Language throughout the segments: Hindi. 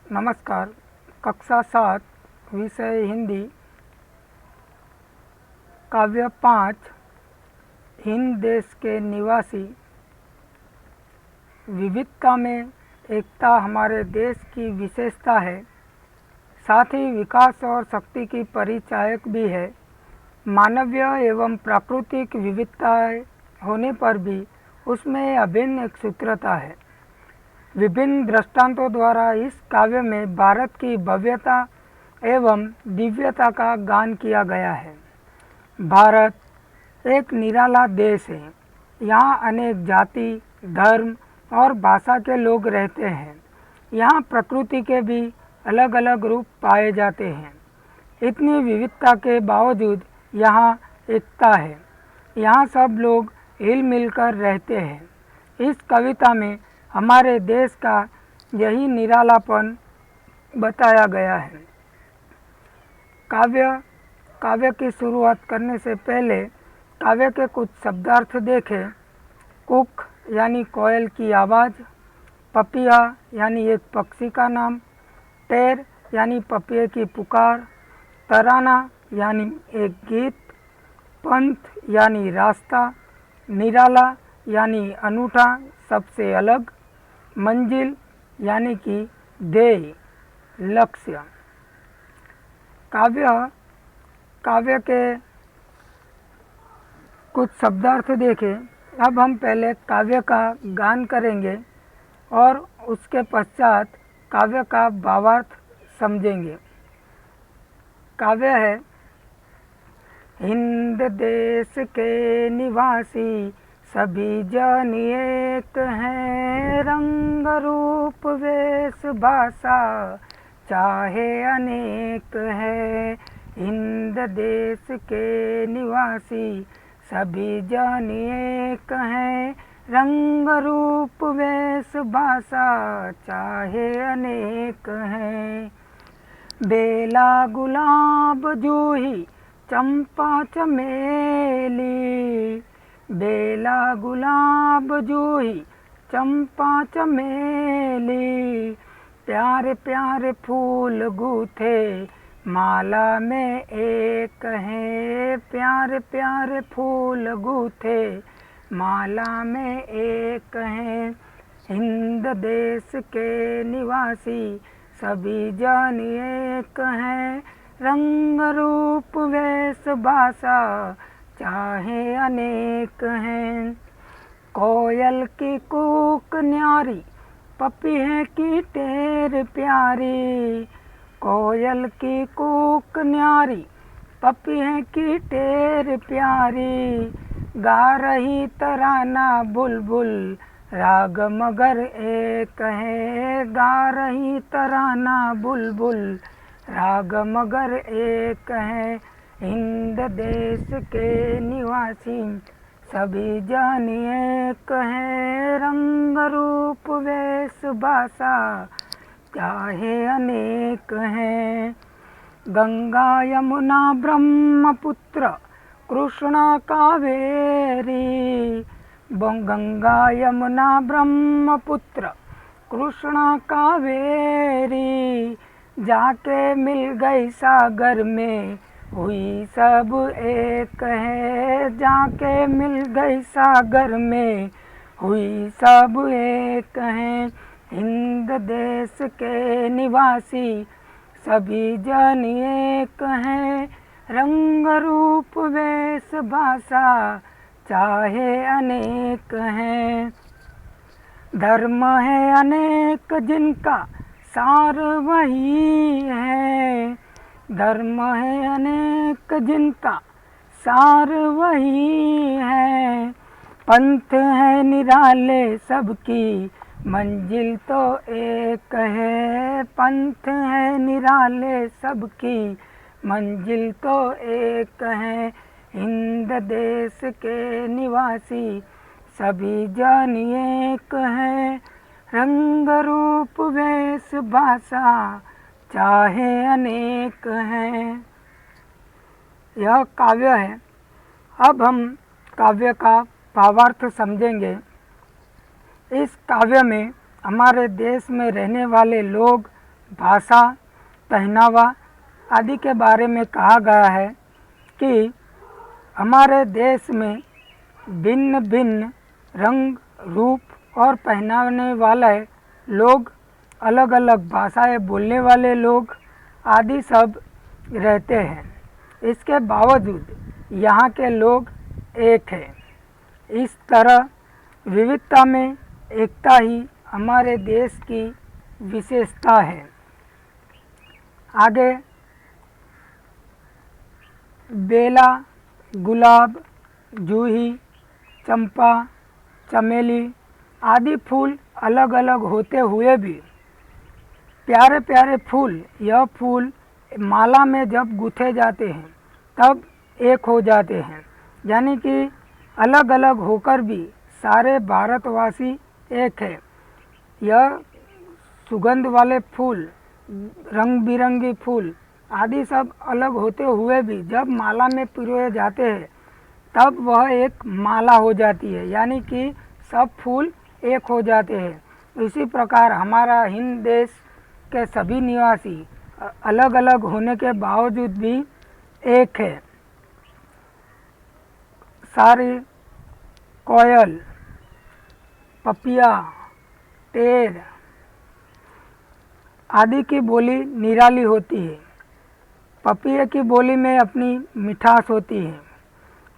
नमस्कार। कक्षा 7 विषय हिंदी, काव्य 5 हिंद देश के निवासी। विविधता में एकता हमारे देश की विशेषता है, साथ ही विकास और शक्ति की परिचायक भी है। मानवीय एवं प्राकृतिक विविधताएं होने पर भी उसमें अभिन्न एक सूत्रता है। विभिन्न दृष्टांतों द्वारा इस काव्य में भारत की भव्यता एवं दिव्यता का गान किया गया है। भारत एक निराला देश है। यहाँ अनेक जाति, धर्म और भाषा के लोग रहते हैं। यहाँ प्रकृति के भी अलग अलग रूप पाए जाते हैं। इतनी विविधता के बावजूद यहाँ एकता है। यहाँ सब लोग हिल मिलकर रहते हैं। इस कविता में हमारे देश का यही निरालापन बताया गया है। काव्य की शुरुआत करने से पहले काव्य के कुछ शब्दार्थ देखें। कुक यानी कोयल की आवाज़, पपिया यानी एक पक्षी का नाम, टेर यानी पपिये की पुकार, तराना यानी एक गीत, पंथ यानी रास्ता, निराला यानी अनूठा, सबसे अलग, मंजिल यानी कि ध्येय, लक्ष्य। काव्य के कुछ शब्दार्थ देखें। अब हम पहले काव्य का गान करेंगे और उसके पश्चात काव्य का भावार्थ समझेंगे। काव्य है, हिंद देश के निवासी सभी जन एक हैं, रंग रूप वेश भाषा चाहे अनेक है। हिंद देश के निवासी सभी जन एक हैं, रंग रूप वेश भाषा चाहे अनेक हैं। बेला गुलाब जूही चंपा चमेली, बेला गुलाब जूही चंपा चमेली, प्यारे प्यारे फूल गूथे माला में एक है। प्यारे प्यारे फूल गूथे माला में एक है। हिंद देश के निवासी सभी जन एक हैं, रंग रूप वेश भाषा चाहे अनेक हैं। कोयल की कूक न्यारी, पपीहे की टेर प्यारी, कोयल की कूक न्यारी, पपीहे की टेर प्यारी, गा रही तराना बुलबुल राग मगर एक है। गा रही तराना बुलबुल राग मगर एक है। हिंद देश के निवासी सभी जन एक हैं, रंग रूप वेश भाषा चाहे अनेक हैं। गंगा यमुना ब्रह्मपुत्र कृष्णा कावेरी, गंगा यमुना ब्रह्मपुत्र कृष्णा कावेरी, जाके मिल गई सागर में हुई सब एक है। जाके मिल गई सागर में हुई सब एक हैं। हिंद देश के निवासी सभी जन एक हैं, रंग रूप वेश भाषा चाहे अनेक हैं। धर्म है अनेक जिनका सार वही है। धर्म है अनेक जिनका सार वही है। पंथ है निराले सबकी मंजिल तो एक है। पंथ है निराले सबकी मंजिल तो एक है। हिंद देश के निवासी सभी जन एक हैं, रंग रूप वेश भाषा चाहे अनेक हैं। यह काव्य है। अब हम काव्य का भावार्थ समझेंगे। इस काव्य में हमारे देश में रहने वाले लोग भाषा, पहनावा आदि के बारे में कहा गया है कि हमारे देश में भिन्न भिन्न रंग, रूप और पहनाने वाले लोग, अलग अलग भाषाएं बोलने वाले लोग आदि सब रहते हैं। इसके बावजूद यहाँ के लोग एक हैं। इस तरह विविधता में एकता ही हमारे देश की विशेषता है। आगे बेला, गुलाब, जूही, चंपा, चमेली आदि फूल अलग अलग होते हुए भी प्यारे प्यारे फूल, यह फूल माला में जब गुथे जाते हैं तब एक हो जाते हैं। यानी कि अलग अलग होकर भी सारे भारतवासी एक है। यह सुगंध वाले फूल, रंग बिरंगी फूल आदि सब अलग होते हुए भी जब माला में पिरोए जाते हैं तब वह एक माला हो जाती है, यानी कि सब फूल एक हो जाते हैं। इसी प्रकार हमारा हिंद देश के सभी निवासी अलग अलग होने के बावजूद भी एक है। सारे कोयल, पपिया, टेर आदि की बोली निराली होती है। पपिए की बोली में अपनी मिठास होती है।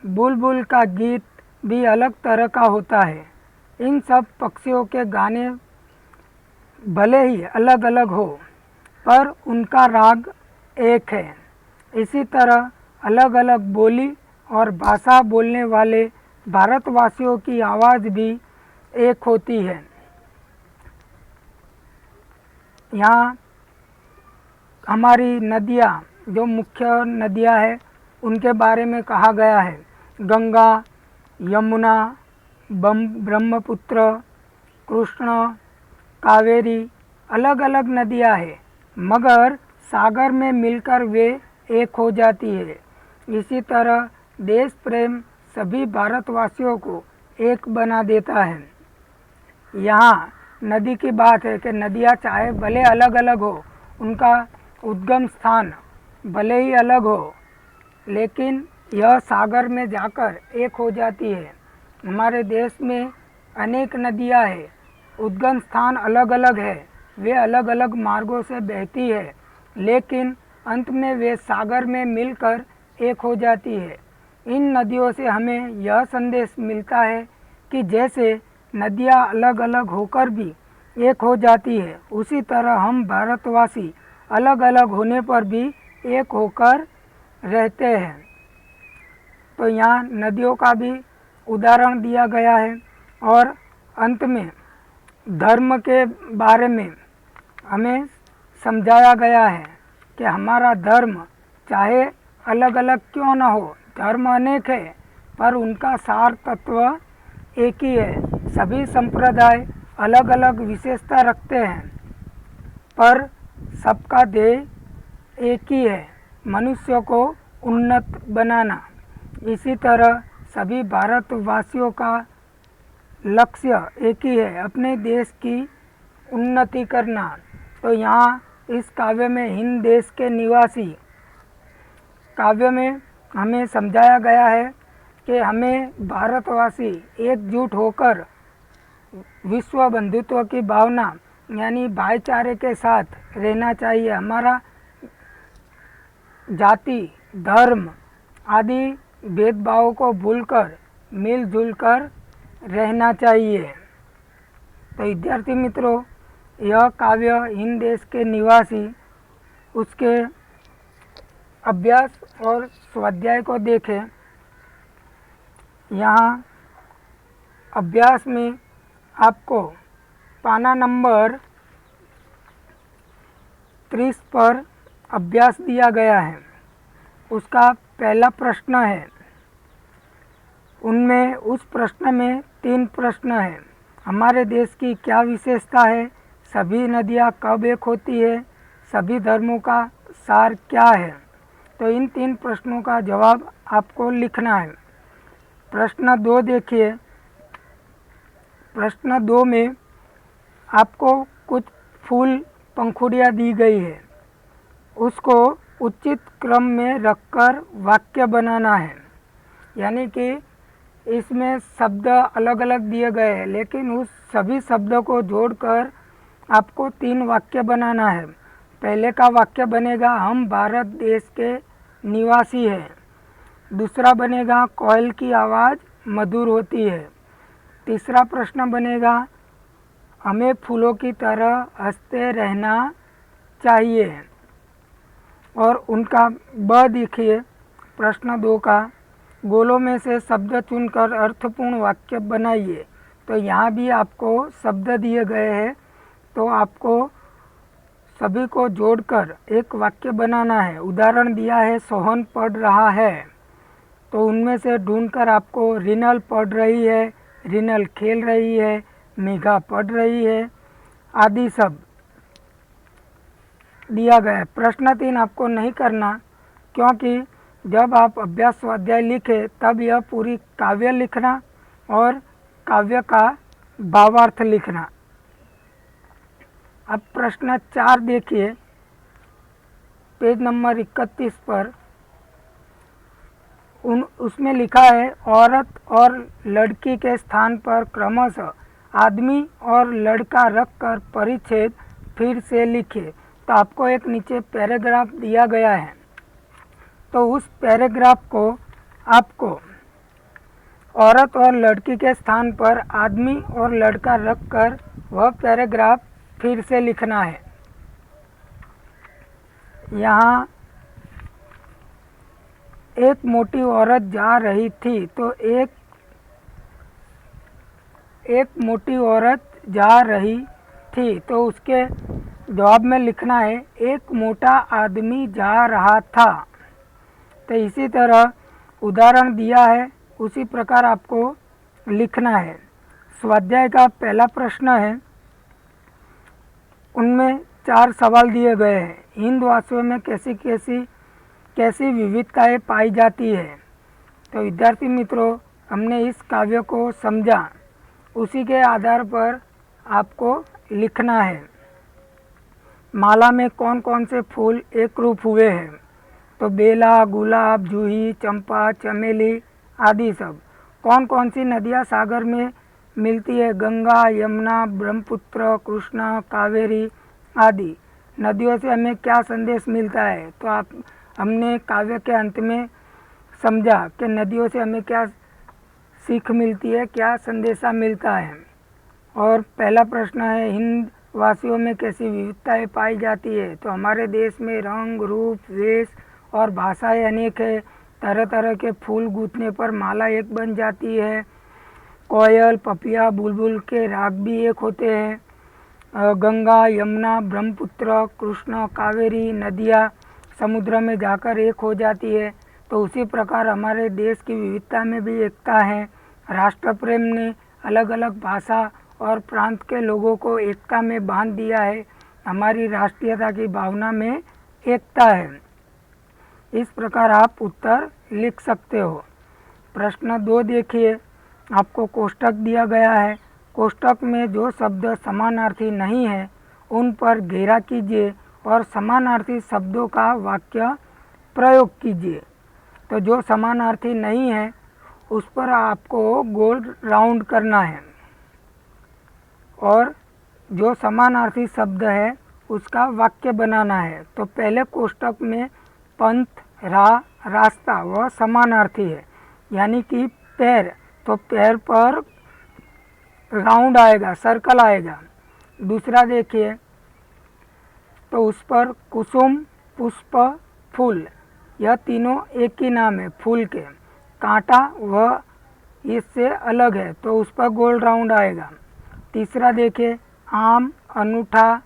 बुलबुल का गीत भी अलग तरह का होता है। इन सब पक्षियों के गाने भले ही अलग अलग हो पर उनका राग एक है। इसी तरह अलग अलग बोली और भाषा बोलने वाले भारतवासियों की आवाज़ भी एक होती है। यहाँ हमारी नदियाँ, जो मुख्य नदियाँ हैं उनके बारे में कहा गया है। गंगा, यमुना, ब्रह्मपुत्र, कृष्ण, कावेरी अलग अलग नदियाँ हैं, मगर सागर में मिलकर वे एक हो जाती है। इसी तरह देश प्रेम सभी भारतवासियों को एक बना देता है। यहाँ नदी की बात है कि नदियाँ चाहे भले अलग अलग हो, उनका उद्गम स्थान भले ही अलग हो, लेकिन यह सागर में जाकर एक हो जाती है। हमारे देश में अनेक नदियाँ हैं, उद्गम स्थान अलग अलग है, वे अलग अलग मार्गों से बहती है, लेकिन अंत में वे सागर में मिलकर एक हो जाती है। इन नदियों से हमें यह संदेश मिलता है कि जैसे नदियाँ अलग अलग होकर भी एक हो जाती है, उसी तरह हम भारतवासी अलग अलग होने पर भी एक होकर रहते हैं। तो यहाँ नदियों का भी उदाहरण दिया गया है और अंत में धर्म के बारे में हमें समझाया गया है कि हमारा धर्म चाहे अलग अलग क्यों न हो, धर्म अनेक है पर उनका सार तत्व एक ही है। सभी संप्रदाय अलग अलग विशेषता रखते हैं पर सबका ध्येय एक ही है, मनुष्य को उन्नत बनाना। इसी तरह सभी भारतवासियों का लक्ष्य एक ही है, अपने देश की उन्नति करना। तो यहाँ इस काव्य में हिंद देश के निवासी काव्य में हमें समझाया गया है कि हमें भारतवासी एकजुट होकर विश्व बंधुत्व की भावना यानी भाईचारे के साथ रहना चाहिए। हमारा जाति, धर्म आदि भेदभाव को भूलकर मिलजुल कर रहना चाहिए। तो विद्यार्थी मित्रों, यह काव्य हिंद देश के निवासी उसके अभ्यास और स्वाध्याय को देखें। यहाँ अभ्यास में आपको पाना नंबर 30 पर अभ्यास दिया गया है। उसका पहला प्रश्न है, उनमें उस प्रश्न में 3 प्रश्न हैं। हमारे देश की क्या विशेषता है, सभी नदियाँ कब एक होती है, सभी धर्मों का सार क्या है। तो इन 3 प्रश्नों का जवाब आपको लिखना है। प्रश्न 2 देखिए। प्रश्न 2 में आपको कुछ फूल पंखुड़ियाँ दी गई है उसको उचित क्रम में रखकर वाक्य बनाना है। यानी कि इसमें शब्द अलग अलग दिए गए हैं, लेकिन उस सभी शब्दों को जोड़कर आपको 3 वाक्य बनाना है। पहले का वाक्य बनेगा हम भारत देश के निवासी हैं। दूसरा बनेगा कोयल की आवाज़ मधुर होती है। तीसरा प्रश्न बनेगा हमें फूलों की तरह हंसते रहना चाहिए। और उनका ब देखिए प्रश्न 2 का, गोलों में से शब्द चुनकर अर्थपूर्ण वाक्य बनाइए। तो यहाँ भी आपको शब्द दिए गए हैं, तो आपको सभी को जोड़कर एक वाक्य बनाना है। उदाहरण दिया है सोहन पढ़ रहा है, तो उनमें से ढूंढकर आपको रिनल पढ़ रही है, रिनल खेल रही है, मेघा पढ़ रही है आदि सब दिया गया है। प्रश्न 3 आपको नहीं करना, क्योंकि जब आप अभ्यास स्वाध्याय लिखें तब यह पूरी काव्य लिखना और काव्य का भावार्थ लिखना। अब प्रश्न 4 देखिए पेज नंबर 31 पर। उसमें लिखा है औरत और लड़की के स्थान पर क्रमशः आदमी और लड़का रखकर परिच्छेद फिर से लिखिए। तो आपको एक नीचे पैराग्राफ दिया गया है, तो उस पैराग्राफ को आपको औरत और लड़की के स्थान पर आदमी और लड़का रखकर वह पैराग्राफ फिर से लिखना है। यहाँ एक मोटी औरत जा रही थी, तो एक मोटी औरत जा रही थी, तो उसके जवाब में लिखना है एक मोटा आदमी जा रहा था। तो इसी तरह उदाहरण दिया है उसी प्रकार आपको लिखना है। स्वाध्याय का पहला प्रश्न है, उनमें 4 सवाल दिए गए हैं। हिंदवासियों में कैसी विविधताएं पाई जाती है। तो विद्यार्थी मित्रों, हमने इस काव्य को समझा, उसी के आधार पर आपको लिखना है। माला में कौन कौन से फूल एक रूप हुए हैं। तो बेला, गुलाब, जूही, चंपा, चमेली आदि सब। कौन कौन सी नदियाँ सागर में मिलती है। गंगा, यमुना, ब्रह्मपुत्र, कृष्णा, कावेरी आदि। नदियों से हमें क्या संदेश मिलता है। तो हमने काव्य के अंत में समझा कि नदियों से हमें क्या सीख मिलती है, क्या संदेशा मिलता है। और पहला प्रश्न है हिंद वासियों में कैसी विविधताएं पाई जाती है। तो हमारे देश में रंग, रूप, वेश और भाषाएं अनेक है। तरह तरह के फूल गूंथने पर माला एक बन जाती है। कोयल, पपिया, बुलबुल के राग भी एक होते हैं। गंगा, यमुना, ब्रह्मपुत्र, कृष्ण, कावेरी नदियाँ समुद्र में जाकर एक हो जाती है। तो उसी प्रकार हमारे देश की विविधता में भी एकता है। राष्ट्र प्रेम ने अलग अलग भाषा और प्रांत के लोगों को एकता में बांध दिया है। हमारी राष्ट्रीयता की भावना में एकता है। इस प्रकार आप उत्तर लिख सकते हो। प्रश्न 2 देखिए, आपको कोष्टक दिया गया है। कोष्टक में जो शब्द समानार्थी नहीं है उन पर घेरा कीजिए और समानार्थी शब्दों का वाक्य प्रयोग कीजिए। तो जो समानार्थी नहीं है उस पर आपको गोल राउंड करना है, और जो समानार्थी शब्द है उसका वाक्य बनाना है। तो पहले कोष्टक में पंथ, रास्ता वह समानार्थी है, यानी कि पैर, तो पैर पर राउंड आएगा, सर्कल आएगा। दूसरा देखिए, तो उस पर कुसुम, पुष्प, फूल, यह तीनों एक ही नाम है फूल के। कांटा वह इससे अलग है, तो उस पर गोल राउंड आएगा। तीसरा देखिए, आम, अनूठा,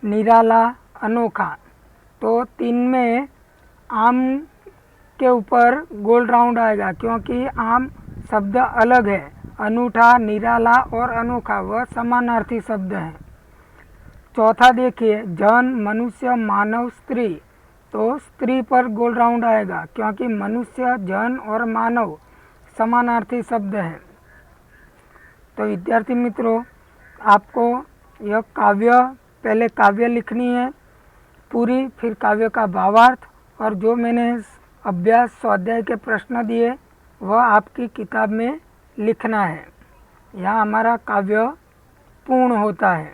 निराला, अनोखा, तो 3 में आम के ऊपर गोल राउंड आएगा, क्योंकि आम शब्द अलग है। अनूठा, निराला और अनोखा वह समानार्थी शब्द हैं। चौथा देखिए, जन, मनुष्य, मानव, स्त्री, तो स्त्री पर गोल राउंड आएगा, क्योंकि मनुष्य, जन और मानव समानार्थी शब्द हैं। तो विद्यार्थी मित्रों, आपको यह काव्य पहले काव्य लिखनी है पूरी, फिर काव्य का भावार्थ, और जो मैंने अभ्यास स्वाध्याय के प्रश्न दिए वह आपकी किताब में लिखना है। यहाँ हमारा काव्य पूर्ण होता है।